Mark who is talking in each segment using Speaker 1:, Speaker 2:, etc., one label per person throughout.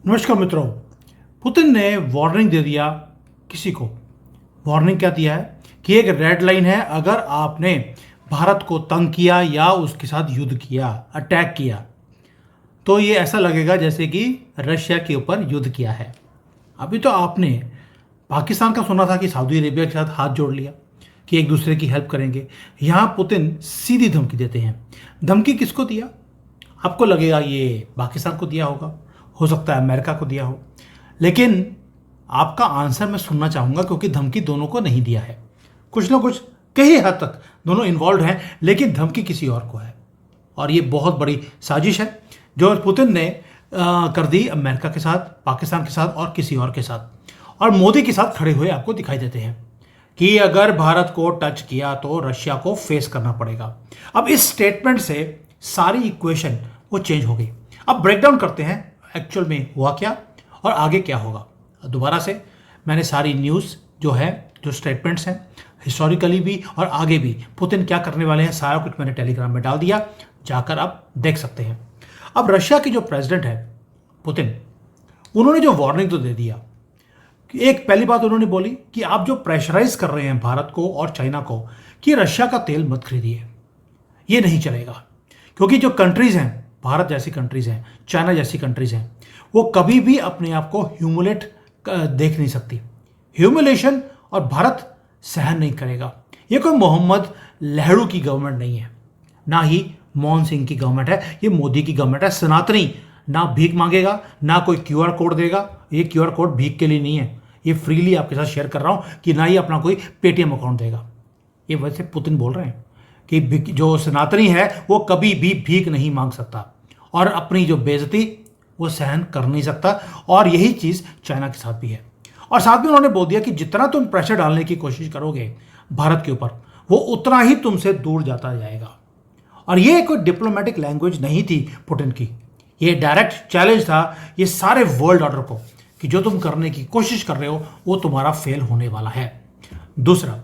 Speaker 1: नमस्कार मित्रों। पुतिन ने वार्निंग दे दिया किसी को। वार्निंग क्या दिया है कि एक रेड लाइन है, अगर आपने भारत को तंग किया या उसके साथ युद्ध किया, अटैक किया, तो ये ऐसा लगेगा जैसे कि रशिया के ऊपर युद्ध किया है। अभी तो आपने पाकिस्तान का सुना था कि सऊदी अरेबिया के साथ हाथ जोड़ लिया कि एक दूसरे की हेल्प करेंगे। यहाँ पुतिन सीधी धमकी देते हैं। धमकी किसको दिया? आपको लगेगा ये पाकिस्तान को दिया होगा, हो सकता है अमेरिका को दिया हो, लेकिन आपका आंसर मैं सुनना चाहूंगा, क्योंकि धमकी दोनों को नहीं दिया है। कुछ ना कुछ कई हद तक दोनों इन्वॉल्व हैं, लेकिन धमकी किसी और को है। और ये बहुत बड़ी साजिश है जो पुतिन ने कर दी अमेरिका के साथ, पाकिस्तान के साथ और किसी और के साथ। और मोदी के साथ खड़े हुए आपको दिखाई देते हैं कि अगर भारत को टच किया तो रशिया को फेस करना पड़ेगा। अब इस स्टेटमेंट से सारी इक्वेशन वो चेंज हो गई। अब ब्रेकडाउन करते हैं एक्चुअल में हुआ क्या और आगे क्या होगा। दोबारा से मैंने सारी न्यूज़ जो स्टेटमेंट्स हैं, हिस्टोरिकली भी और आगे भी पुतिन क्या करने वाले हैं, सारा कुछ मैंने टेलीग्राम में डाल दिया, जाकर आप देख सकते हैं। अब रशिया के जो प्रेसिडेंट है पुतिन, उन्होंने जो वार्निंग तो दे दिया। एक पहली बात उन्होंने बोली कि आप जो प्रेशराइज कर रहे हैं भारत को और चाइना को कि रशिया का तेल मत खरीदिए, ये नहीं चलेगा। क्योंकि जो कंट्रीज हैं, भारत जैसी कंट्रीज हैं, चाइना जैसी कंट्रीज हैं, वो कभी भी अपने आप को ह्यूमिलेट देख नहीं सकती। ह्यूमिलेशन और भारत सहन नहीं करेगा। ये कोई मोहम्मद नेहरू की गवर्नमेंट नहीं है, ना ही मनमोहन सिंह की गवर्नमेंट है, ये मोदी की गवर्नमेंट है। सनातनी ना भीख मांगेगा, ना कोई क्यूआर कोड देगा। ये क्यूआर कोड भीख के लिए नहीं है, ये फ्रीली आपके साथ शेयर कर रहा हूं कि ना ही अपना कोई पेटीएम अकाउंट देगा। ये वैसे पुतिन बोल रहे हैं कि जो सनातनी है वो कभी भी भीख नहीं मांग सकता और अपनी जो बेइज्जती वो सहन कर नहीं सकता। और यही चीज़ चाइना के साथ भी है। और साथ में उन्होंने बोल दिया कि जितना तुम प्रेशर डालने की कोशिश करोगे भारत के ऊपर, वो उतना ही तुमसे दूर जाता जाएगा। और ये कोई डिप्लोमेटिक लैंग्वेज नहीं थी पुतिन की, ये डायरेक्ट चैलेंज था ये सारे वर्ल्ड ऑर्डर को कि जो तुम करने की कोशिश कर रहे हो वो तुम्हारा फेल होने वाला है। दूसरा,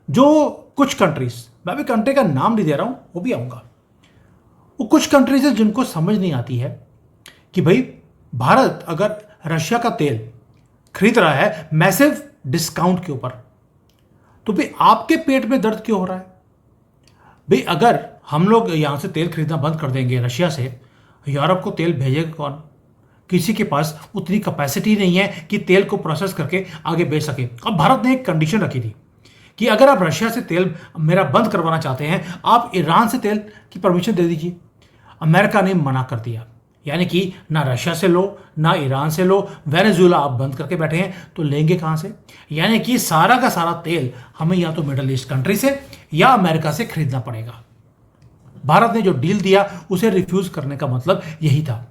Speaker 1: जो कुछ कंट्रीज, मैं भी कंट्री का नाम नहीं दे रहा हूं, वो भी आऊंगा, वो कुछ कंट्रीज है जिनको समझ नहीं आती है कि भाई भारत अगर रशिया का तेल खरीद रहा है मैसिव डिस्काउंट के ऊपर, तो भाई आपके पेट में दर्द क्यों हो रहा है? भाई अगर हम लोग यहां से तेल खरीदना बंद कर देंगे रशिया से, यूरोप को तेल भेजेगा कौन? किसी के पास उतनी कैपेसिटी नहीं है कि तेल को प्रोसेस करके आगे बेच सके। अब भारत ने एक कंडीशन रखी थी कि अगर आप रशिया से तेल मेरा बंद करवाना चाहते हैं, आप ईरान से तेल की परमिशन दे दीजिए। अमेरिका ने मना कर दिया, यानी कि ना रशिया से लो ना ईरान से लो। वेनेजुएला आप बंद करके बैठे हैं, तो लेंगे कहां से? यानी कि सारा का सारा तेल हमें या तो मिडल ईस्ट कंट्री से या अमेरिका से खरीदना पड़ेगा। भारत ने जो डील दिया उसे रिफ्यूज करने का मतलब यही था,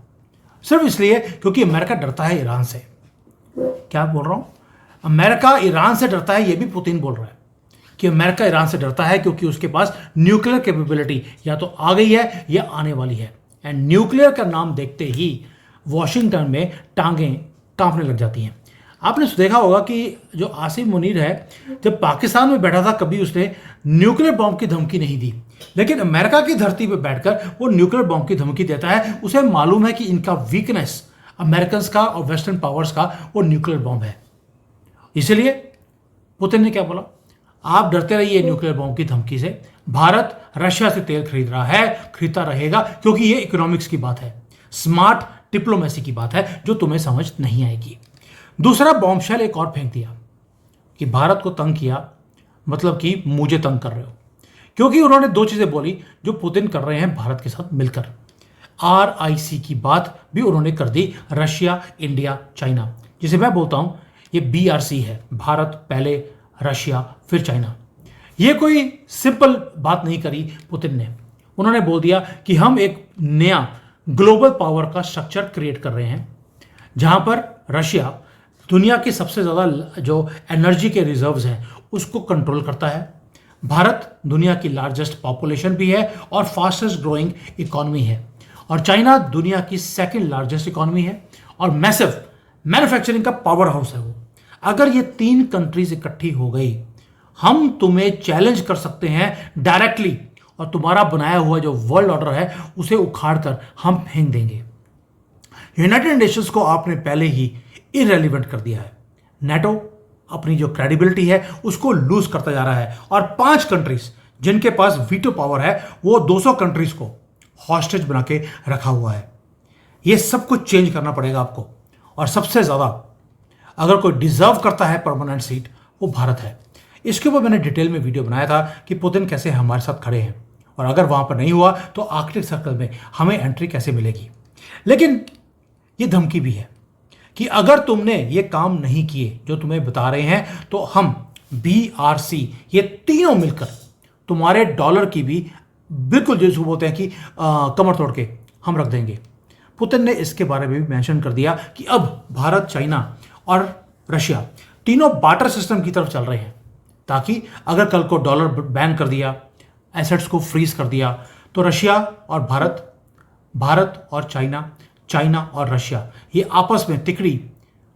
Speaker 1: सिर्फ इसलिए क्योंकि अमेरिका डरता है ईरान से। क्या बोल रहा हूं? अमेरिका ईरान से डरता है, यह भी पुतिन बोल रहा है कि अमेरिका ईरान से डरता है क्योंकि उसके पास न्यूक्लियर कैपेबिलिटी या तो आ गई है या आने वाली है। एंड न्यूक्लियर का नाम देखते ही वॉशिंगटन में टांगें कांपने लग जाती हैं। आपने देखा होगा कि जो आसिम मुनीर है, जब पाकिस्तान में बैठा था कभी उसने न्यूक्लियर बॉम्ब की धमकी नहीं दी, लेकिन अमेरिका की धरती पर बैठकर वो न्यूक्लियर बॉम्ब की धमकी देता है। उसे मालूम है कि इनका वीकनेस अमेरिकन का और वेस्टर्न पावर्स का वो न्यूक्लियर बॉम्ब है। इसलिए पुतिन ने क्या बोला, आप डरते रहिए न्यूक्लियर बॉम्ब की धमकी से, भारत रशिया से तेल खरीद रहा है, खरीदता रहेगा, क्योंकि ये इकोनॉमिक्स की बात है, स्मार्ट डिप्लोमेसी की बात है जो तुम्हें समझ नहीं आएगी। दूसरा बॉम्बशेल एक और फेंक दिया कि भारत को तंग किया मतलब कि मुझे तंग कर रहे हो, क्योंकि उन्होंने दो चीजें बोली जो पुतिन कर रहे हैं भारत के साथ मिलकर। RIC की बात भी उन्होंने कर दी, रशिया इंडिया चाइना, जिसे मैं बोलता हूं ये BRC है, भारत पहले रशिया फिर चाइना। ये कोई सिंपल बात नहीं करी पुतिन ने। उन्होंने बोल दिया कि हम एक नया ग्लोबल पावर का स्ट्रक्चर क्रिएट कर रहे हैं, जहां पर रशिया दुनिया की सबसे ज़्यादा जो एनर्जी के रिजर्व्स हैं उसको कंट्रोल करता है, भारत दुनिया की लार्जेस्ट पॉपुलेशन भी है और फास्टेस्ट ग्रोइंग इकोनॉमी है, और चाइना दुनिया की सेकंड लार्जेस्ट इकोनॉमी है और मैसिव मैन्युफैक्चरिंग का पावर हाउस है वो। अगर ये तीन कंट्रीज इकट्ठी हो गई, हम तुम्हें चैलेंज कर सकते हैं डायरेक्टली, और तुम्हारा बनाया हुआ जो वर्ल्ड ऑर्डर है उसे उखाड़ कर हम फेंक देंगे। यूनाइटेड नेशंस को आपने पहले ही इररेलेवेंट कर दिया है। नेटो अपनी जो क्रेडिबिलिटी है उसको लूज करता जा रहा है और 5 कंट्रीज जिनके पास वीटो पावर है वो 200 कंट्रीज को हॉस्टेज बना के रखा हुआ है। ये सब कुछ चेंज करना पड़ेगा आपको। और सबसे ज्यादा अगर कोई डिजर्व करता है परमानेंट सीट वो भारत है। इसके ऊपर मैंने डिटेल में वीडियो बनाया था कि पुतिन कैसे हमारे साथ खड़े हैं और अगर वहां पर नहीं हुआ तो आर्कटिक सर्कल में हमें एंट्री कैसे मिलेगी। लेकिन ये धमकी भी है कि अगर तुमने ये काम नहीं किए जो तुम्हें बता रहे हैं तो हम BRC ये तीनों मिलकर तुम्हारे डॉलर की भी बिल्कुल जिसको बोलते हैं कि कमर तोड़ के हम रख देंगे। पुतिन ने इसके बारे में भी मेंशन कर दिया कि अब भारत, चाइना और रशिया तीनों बार्टर सिस्टम की तरफ चल रहे हैं ताकि अगर कल को डॉलर बैन कर दिया, एसेट्स को फ्रीज कर दिया तो रशिया और भारत और चाइना और रशिया ये आपस में तिकड़ी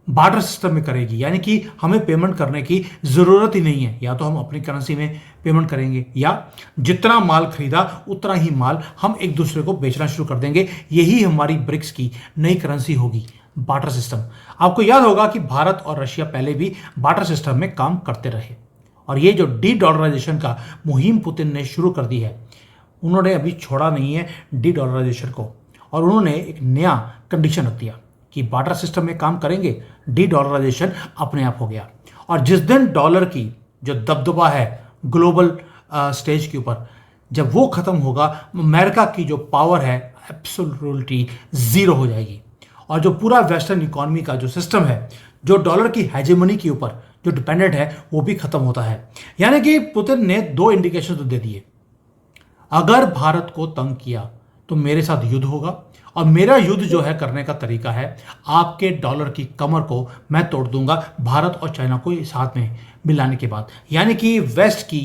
Speaker 1: बार्टर सिस्टम में करेगी। यानी कि हमें पेमेंट करने की जरूरत ही नहीं है, या तो हम अपनी करेंसी में पेमेंट करेंगे या जितना माल खरीदा उतना ही माल हम एक दूसरे को बेचना शुरू कर देंगे। यही हमारी ब्रिक्स की नई करेंसी होगी, बार्टर सिस्टम। आपको याद होगा कि भारत और रशिया पहले भी बार्टर सिस्टम में काम करते रहे और ये जो डी-डॉलराइजेशन का मुहिम पुतिन ने शुरू कर दी है, उन्होंने अभी छोड़ा नहीं है डी-डॉलराइजेशन को और उन्होंने एक नया कंडीशन रख दिया कि बार्टर सिस्टम में काम करेंगे, डी-डॉलराइजेशन अपने आप हो गया। और जिस दिन डॉलर की जो दबदबा है ग्लोबल स्टेज के ऊपर, जब वो खत्म होगा, अमेरिका की जो पावर है एब्सोल्युटली जीरो हो जाएगी और जो पूरा वेस्टर्न इकोनॉमी का जो सिस्टम है, जो डॉलर की हेजेमनी के ऊपर जो डिपेंडेंट है, वो भी खत्म होता है। यानी कि पुतिन ने 2 इंडिकेशन तो दे दिए, अगर भारत को तंग किया तो मेरे साथ युद्ध होगा और मेरा युद्ध जो है करने का तरीका है आपके डॉलर की कमर को मैं तोड़ दूंगा भारत और चाइना को साथ में मिलाने के बाद। यानी कि वेस्ट की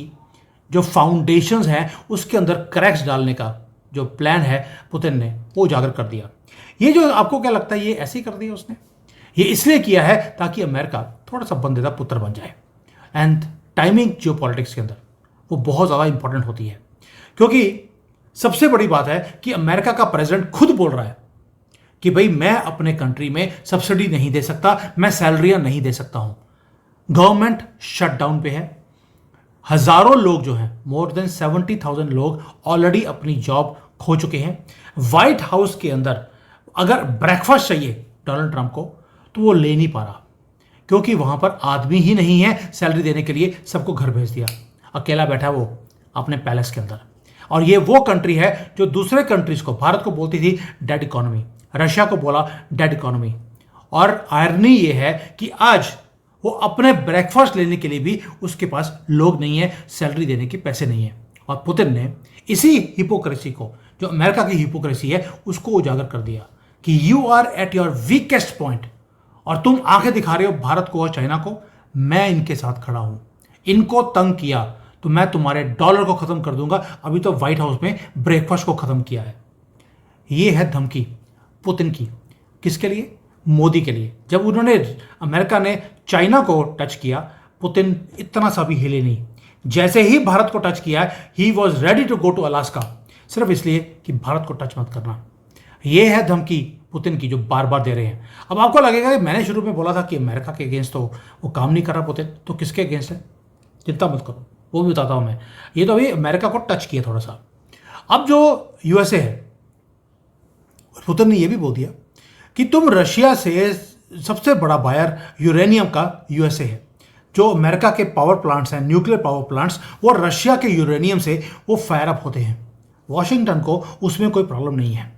Speaker 1: जो फाउंडेशंस हैं उसके अंदर क्रैक्स डालने का जो प्लान है पुतिन ने वो उजागर कर दिया। ये जो आपको क्या लगता है ये ऐसे ही कर दिया उसने? ये इसलिए किया है ताकि अमेरिका थोड़ा सा बंदेदा पुत्र बन जाए। एंड टाइमिंग जियो पॉलिटिक्स के अंदर वो बहुत ज़्यादा इंपॉर्टेंट होती है, क्योंकि सबसे बड़ी बात है कि अमेरिका का प्रेसिडेंट खुद बोल रहा है कि भाई मैं अपने कंट्री में सब्सिडी नहीं दे सकता, मैं सैलरियां नहीं दे सकता हूं। गवर्नमेंट शटडाउन पे है, हजारों लोग जो हैं, मोर देन 70,000 लोग ऑलरेडी अपनी जॉब खो चुके हैं। व्हाइट हाउस के अंदर अगर ब्रेकफास्ट चाहिए डोनाल्ड ट्रंप को तो वो ले नहीं पा रहा, क्योंकि वहां पर आदमी ही नहीं है सैलरी देने के लिए, सबको घर भेज दिया, अकेला बैठा वो अपने पैलेस के अंदर। और ये वो कंट्री है जो दूसरे कंट्रीज को, भारत को बोलती थी डेड इकोनॉमी, रशिया को बोला डेड इकोनॉमी। और आयरनी ये है कि आज वो अपने ब्रेकफास्ट लेने के लिए भी उसके पास लोग नहीं है, सैलरी देने के पैसे नहीं है। और पुतिन ने इसी हिपोक्रेसी को, जो अमेरिका की हिपोक्रेसी है, उसको उजागर कर दिया कि you are at your weakest point और तुम आंखें दिखा रहे हो भारत को और चाइना को, मैं इनके साथ खड़ा हूं, इनको तंग किया तो मैं तुम्हारे डॉलर को खत्म कर दूंगा। अभी तो व्हाइट हाउस में ब्रेकफास्ट को खत्म किया है। यह है धमकी पुतिन की, किसके लिए? मोदी के लिए। जब उन्होंने, अमेरिका ने चाइना को टच किया, पुतिन इतना सा भी हिले नहीं। जैसे ही भारत को टच किया, he was ready to go to Alaska, सिर्फ इसलिए कि भारत को टच मत करना। यह है धमकी पुतिन की जो बार बार दे रहे हैं। अब आपको लगेगा कि मैंने शुरू में बोला था कि अमेरिका के अगेंस्ट तो वो काम नहीं कर रहा पुतिन, तो किसके अगेंस्ट है? चिंता मत करो, वो भी बताता हूं मैं। ये तो अभी अमेरिका को टच किया थोड़ा सा। अब जो यूएसए है, पुतिन ने ये भी बोल दिया कि तुम रशिया से सबसे बड़ा बायर यूरेनियम का यूएसए है। जो अमेरिका के पावर प्लांट्स हैं, न्यूक्लियर पावर प्लांट्स, वो रशिया के यूरेनियम से वो फायर अप होते हैं। वॉशिंगटन को उसमें कोई प्रॉब्लम नहीं है,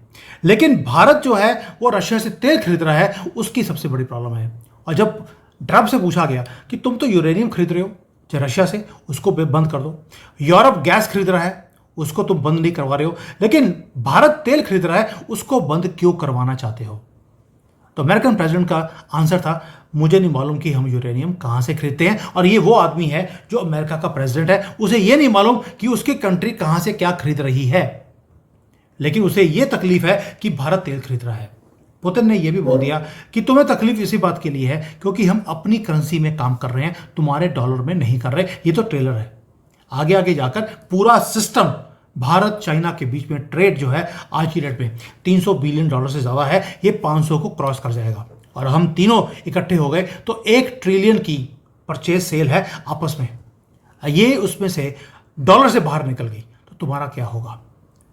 Speaker 1: लेकिन भारत जो है वो रशिया से तेल खरीद रहा है, उसकी सबसे बड़ी प्रॉब्लम है। और जब ट्रंप से पूछा गया कि तुम तो यूरेनियम खरीद रहे हो रशिया से, उसको बंद कर दो। यूरोप गैस खरीद रहा है, उसको तुम बंद नहीं करवा रहे हो, लेकिन भारत तेल खरीद रहा है, उसको बंद क्यों करवाना चाहते हो? तो अमेरिकन प्रेसिडेंट का आंसर था, मुझे नहीं मालूम कि हम यूरेनियम कहां से खरीदते हैं। और ये वो आदमी है जो अमेरिका का प्रेसिडेंट है, उसे ये नहीं मालूम कि उसकी कंट्री कहां से क्या खरीद रही है, लेकिन उसे ये तकलीफ है कि भारत तेल खरीद रहा है। पुतिन ने यह भी बोल दिया कि तुम्हें तकलीफ इसी बात के लिए है क्योंकि हम अपनी करेंसी में काम कर रहे हैं, तुम्हारे डॉलर में नहीं कर रहे। ये तो ट्रेलर है, आगे आगे जाकर पूरा सिस्टम भारत चाइना के बीच में ट्रेड जो है आज की डेट में $300 बिलियन से ज़्यादा है, ये 500 को क्रॉस कर जाएगा। और हम तीनों इकट्ठे हो गए तो 1 ट्रिलियन की परचेज सेल है आपस में। ये उसमें से डॉलर से बाहर निकल गई तो तुम्हारा क्या होगा?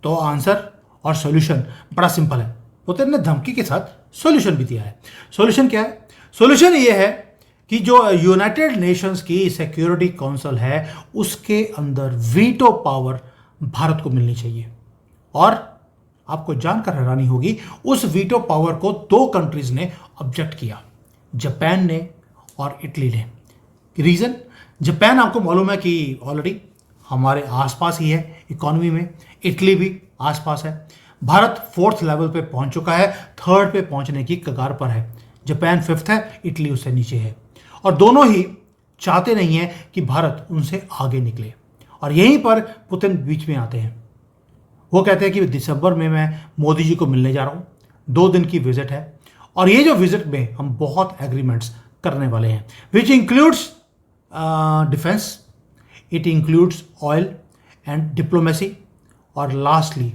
Speaker 1: तो आंसर और सॉल्यूशन बड़ा सिंपल है। पुतिन ने धमकी के साथ सॉल्यूशन भी दिया है। सॉल्यूशन क्या है? सॉल्यूशन ये है कि जो यूनाइटेड नेशंस की सिक्योरिटी काउंसिल है उसके अंदर वीटो पावर भारत को मिलनी चाहिए। और आपको जानकर हैरानी होगी, उस वीटो पावर को 2 कंट्रीज ने ऑब्जेक्ट किया, जापान ने और इटली ने। रीजन, जापान आपको मालूम है कि ऑलरेडी हमारे आसपास ही है इकोनॉमी में, इटली भी आसपास है। भारत 4th लेवल पे पहुंच चुका है, 3rd पे पहुंचने की कगार पर है। जापान 5th है, इटली उससे नीचे है। और दोनों ही चाहते नहीं है कि भारत उनसे आगे निकले। और यहीं पर पुतिन बीच में आते हैं। वो कहते हैं कि दिसंबर में मैं मोदी जी को मिलने जा रहा हूँ, 2 दिन की विजिट है। और ये जो विजिट में हम बहुत एग्रीमेंट्स करने वाले हैं, which includes defence, it includes oil and diplomacy, और lastly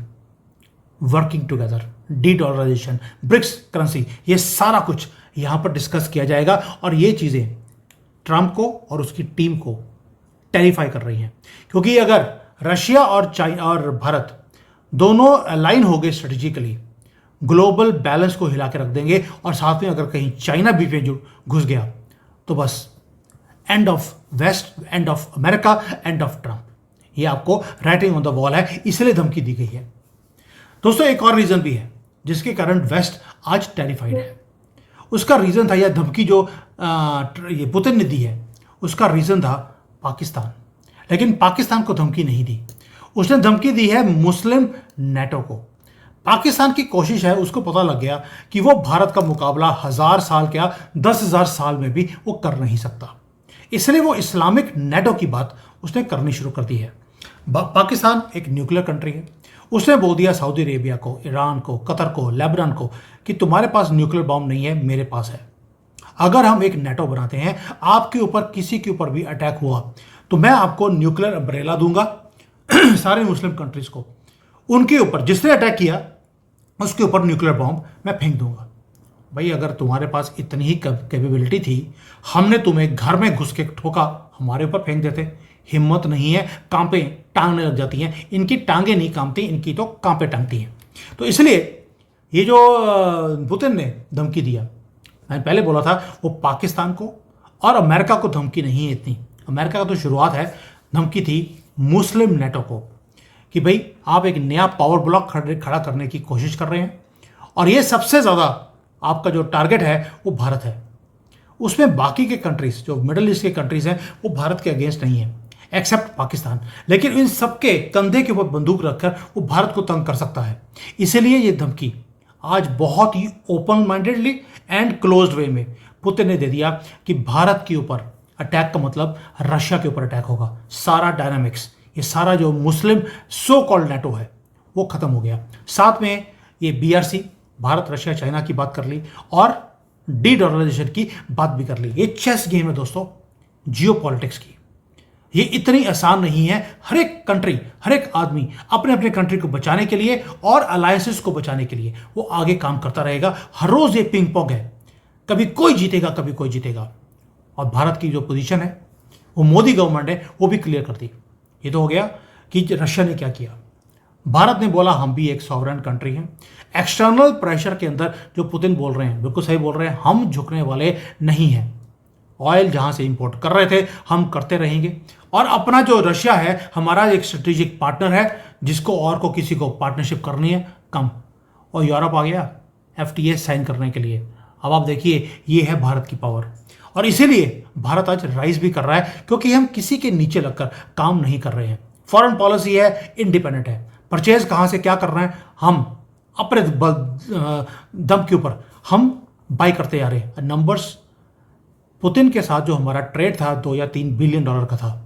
Speaker 1: working together, de-dollarisation, BRICS currency, ये सारा कुछ यहाँ पर डिस्कस किया जाएगा। और ये चीज़ें ट्रंप को और उसकी टीम को टेरिफाई कर रही हैं, क्योंकि अगर रशिया और चाइना और भारत दोनों अलाइन हो गए स्ट्रेटेजिकली, ग्लोबल बैलेंस को हिला के रख देंगे। और साथ में अगर कहीं चाइना बीच में घुस गया तो बस end of West, end of America, end of Trump. ये आपको राइटिंग ऑन द वॉल है, इसलिए धमकी दी गई है। दोस्तों, एक और रीजन भी है जिसके कारण वेस्ट आज टेरिफाइड है। उसका रीजन था, यह धमकी जो ये पुतिन ने दी है, उसका रीजन था पाकिस्तान। लेकिन पाकिस्तान को धमकी नहीं दी, उसने धमकी दी है मुस्लिम नेटो को। पाकिस्तान की कोशिश है, उसको पता लग गया कि वो भारत का मुकाबला 1000 साल क्या 10,000 साल में भी वो कर नहीं सकता, इसलिए वो इस्लामिक नेटो की बात उसने करनी शुरू कर दी है। पाकिस्तान एक न्यूक्लियर कंट्री है, उसने बोल दिया सऊदी अरेबिया को, ईरान को, कतर को, लेबनान को कि तुम्हारे पास न्यूक्लियर बॉम्ब नहीं है, मेरे पास है। अगर हम एक नेटो बनाते हैं, आपके ऊपर किसी के ऊपर भी अटैक हुआ तो मैं आपको न्यूक्लियर अम्ब्रेला दूंगा सारे मुस्लिम कंट्रीज को, उनके ऊपर जिसने अटैक किया उसके ऊपर न्यूक्लियर बॉम्ब मैं फेंक दूंगा। भाई, अगर तुम्हारे पास इतनी ही कैपेबिलिटी थी, हमने तुम्हें घर में घुस के ठोका, हमारे ऊपर फेंक देते। हिम्मत नहीं है, कांपे टांगने लग जाती हैं। इनकी टांगे नहीं कांपती, इनकी तो कांपे टांगती हैं। तो इसलिए ये जो पुतिन ने धमकी दिया, मैंने पहले बोला था, वो पाकिस्तान को और अमेरिका को धमकी नहीं है इतनी। अमेरिका का तो शुरुआत है, धमकी थी मुस्लिम नेटो को कि भाई आप एक नया पावर ब्लॉक खड़ा करने की कोशिश कर रहे हैं, और ये सबसे ज़्यादा आपका जो टारगेट है वो भारत है। उसमें बाकी के कंट्रीज जो मिडिल ईस्ट के कंट्रीज हैं वो भारत के अगेंस्ट नहीं है, एक्सेप्ट पाकिस्तान। लेकिन इन सबके कंधे के ऊपर बंदूक रखकर वो भारत को तंग कर सकता है। इसीलिए ये धमकी आज बहुत ही ओपन माइंडेडली एंड क्लोज्ड वे में पुतिन ने दे दिया कि भारत के ऊपर अटैक का मतलब रशिया के ऊपर अटैक होगा। सारा डायनामिक्स, ये सारा जो मुस्लिम सो कॉल्ड नेटो है वो खत्म हो गया। साथ में ये BRC, भारत रशिया चाइना की बात कर ली, और डी-डॉलराइजेशन की बात भी कर ली। ये चेस गेम है दोस्तों, जियो पॉलिटिक्स की। ये इतनी आसान नहीं है। हर एक कंट्री, हर एक आदमी अपने अपने कंट्री को बचाने के लिए और अलायंसेस को बचाने के लिए वो आगे काम करता रहेगा। हर रोज ये पिंग पोंग है, कभी कोई जीतेगा, कभी कोई जीतेगा। और भारत की जो पोजीशन है वो मोदी गवर्नमेंट है वो भी क्लियर कर दी। ये तो हो गया कि रशिया ने क्या किया। भारत ने बोला हम भी एक सॉवरेन कंट्री हैं। एक्सटर्नल प्रेशर के अंदर जो पुतिन बोल रहे हैं, बिल्कुल सही बोल रहे हैं, हम झुकने वाले नहीं हैं। ऑयल जहां से इंपोर्ट कर रहे थे हम करते रहेंगे। और अपना जो रशिया है हमारा एक स्ट्रेटेजिक पार्टनर है, जिसको और को किसी को पार्टनरशिप करनी है कम। और यूरोप आ गया FTA साइन करने के लिए। अब आप देखिए, ये है भारत की पावर। और इसीलिए भारत आज राइज भी कर रहा है, क्योंकि हम किसी के नीचे लगकर काम नहीं कर रहे हैं। फॉरेन पॉलिसी है, इंडिपेंडेंट है। परचेज कहां से क्या कर रहे हैं, हम अपने दम के ऊपर हम बाई करते जा रहे हैं। नंबर्स, पुतिन के साथ जो हमारा ट्रेड था 2 या 3 बिलियन डॉलर का था,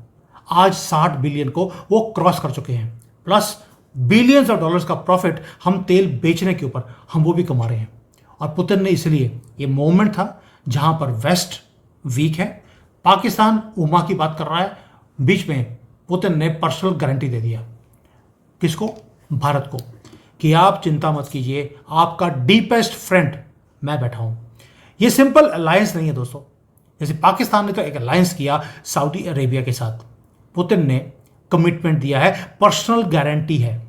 Speaker 1: आज 60 बिलियन को वो क्रॉस कर चुके हैं। प्लस बिलियंस ऑफ डॉलर्स का प्रॉफिट हम तेल बेचने के ऊपर हम वो भी कमा रहे हैं। और पुतिन ने इसलिए, ये मोमेंट था जहां पर वेस्ट वीक है, पाकिस्तान उमा की बात कर रहा है, बीच में पुतिन ने पर्सनल गारंटी दे दिया। किसको? भारत को, कि आप चिंता मत कीजिए, आपका डीपेस्ट फ्रेंड मैं बैठा हूं। ये सिंपल अलायंस नहीं है दोस्तों। जैसे पाकिस्तान ने तो एक अलायंस किया सऊदी अरेबिया के साथ, पुतिन ने कमिटमेंट दिया है, पर्सनल गारंटी है।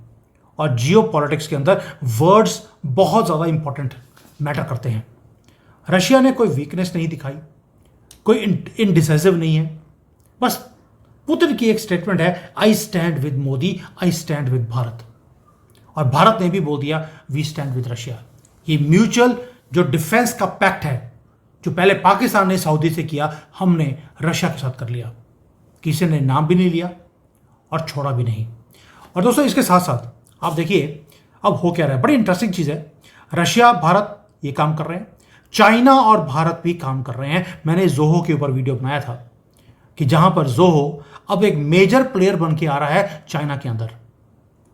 Speaker 1: और जियो पॉलिटिक्स के अंदर वर्ड्स बहुत ज़्यादा इंपॉर्टेंट मैटर करते हैं। रशिया ने कोई वीकनेस नहीं दिखाई, कोई इनडिसाइसिव नहीं है। बस पुतिन की एक स्टेटमेंट है, I stand with Modi, I stand with Bharat. और भारत ने भी बोल दिया वी स्टैंड विद रशिया। ये म्यूचुअल जो डिफेंस का पैक्ट है, जो पहले पाकिस्तान ने सऊदी से किया, हमने रशिया के साथ कर लिया। किसी ने नाम भी नहीं लिया और छोड़ा भी नहीं। और दोस्तों इसके साथ साथ आप देखिए अब हो क्या रहा है, बड़ी इंटरेस्टिंग चीज़ है। रशिया भारत ये काम कर रहे हैं, चाइना और भारत भी काम कर रहे हैं। मैंने जोहो के ऊपर वीडियो बनाया था कि जहां पर जोहो अब एक मेजर प्लेयर बन के आ रहा है चाइना के अंदर,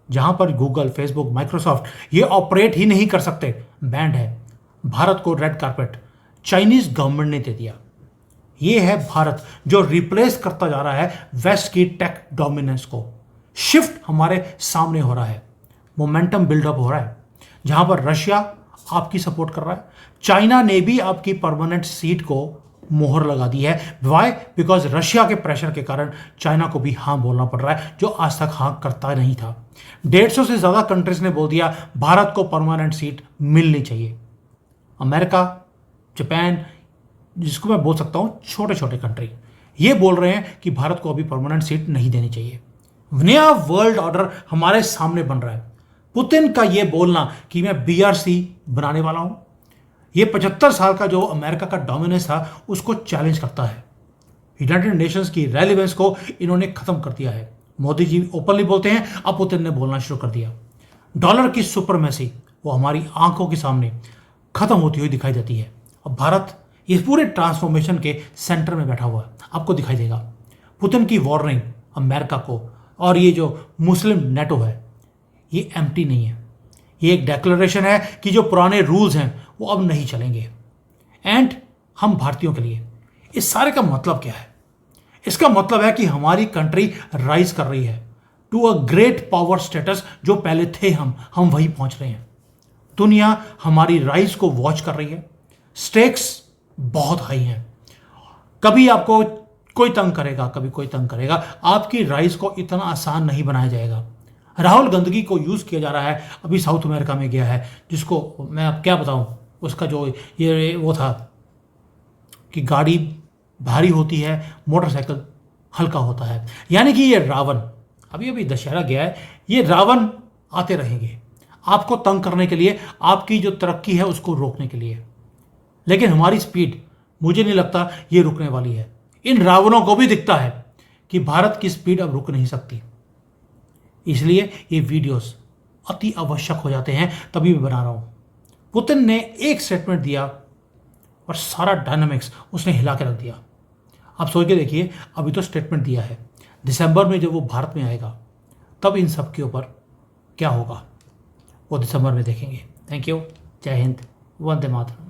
Speaker 1: जहां पर गूगल, फेसबुक, माइक्रोसॉफ्ट ये ऑपरेट ही नहीं कर सकते, बैंड है। भारत को रेड कारपेट चाइनीज गवर्नमेंट ने दे दिया। ये है भारत जो रिप्लेस करता जा रहा है वेस्ट की टेक डोमिनेंस को। शिफ्ट हमारे सामने हो रहा है, मोमेंटम बिल्डअप हो रहा है, जहां पर रशिया आपकी सपोर्ट कर रहा है, चाइना ने भी आपकी परमानेंट सीट को मोहर लगा दी है। वाई? बिकॉज रशिया के प्रेशर के कारण चाइना को भी हाँ बोलना पड़ रहा है, जो आज तक हाँ करता नहीं था। 150 से ज़्यादा कंट्रीज ने बोल दिया भारत को परमानेंट सीट मिलनी चाहिए। अमेरिका, जापान, जिसको मैं बोल सकता हूँ छोटे छोटे कंट्री, ये बोल रहे हैं कि भारत को अभी परमानेंट सीट नहीं देनी चाहिए। नया वर्ल्ड ऑर्डर हमारे सामने बन रहा है। पुतिन का ये बोलना कि मैं बीआरसी बनाने वाला हूं, ये 75 साल का जो अमेरिका का डोमिनेंस था उसको चैलेंज करता है। यूनाइटेड नेशंस की रेलिवेंस को इन्होंने खत्म कर दिया है। मोदी जी ओपनली बोलते हैं, अब पुतिन ने बोलना शुरू कर दिया। डॉलर की सुपरमेसी वो हमारी आंखों के सामने खत्म होती हुई दिखाई देती है। अब भारत इस पूरे ट्रांसफॉर्मेशन के सेंटर में बैठा हुआ है, आपको दिखाई देगा। पुतिन की वार्निंग अमेरिका को और ये जो मुस्लिम नेटो है ये एम्प्टी नहीं है, ये एक डेक्लेरेशन है कि जो पुराने रूल्स हैं वो अब नहीं चलेंगे। एंड हम भारतीयों के लिए इस सारे का मतलब क्या है? इसका मतलब है कि हमारी कंट्री राइज कर रही है to a great power status. जो पहले थे हम वहीं पहुंच रहे हैं। दुनिया हमारी राइज को वॉच कर रही है। स्टेक्स बहुत हाई हैं। कभी आपको कोई तंग करेगा, कभी कोई तंग करेगा। आपकी राइज को इतना आसान नहीं बनाया जाएगा। राहुल गांधी को यूज किया जा रहा है, अभी साउथ अमेरिका में गया है, जिसको मैं अब क्या बताऊं, उसका जो ये वो था कि गाड़ी भारी होती है, मोटरसाइकिल हल्का होता है। यानी कि ये रावण, अभी अभी दशहरा गया है, ये रावण आते रहेंगे आपको तंग करने के लिए, आपकी जो तरक्की है उसको रोकने के लिए। लेकिन हमारी स्पीड, मुझे नहीं लगता ये रुकने वाली है। इन रावणों को भी दिखता है कि भारत की स्पीड अब रुक नहीं सकती। इसलिए ये वीडियोस अति आवश्यक हो जाते हैं, तभी मैं बना रहा हूं। पुतिन ने एक स्टेटमेंट दिया और सारा डायनामिक्स उसने हिला के रख दिया। आप सोच के देखिए, अभी तो स्टेटमेंट दिया है, दिसंबर में जब वो भारत में आएगा तब इन सब के ऊपर क्या होगा वो दिसंबर में देखेंगे। थैंक यू, जय हिंद, वंदे मातरम।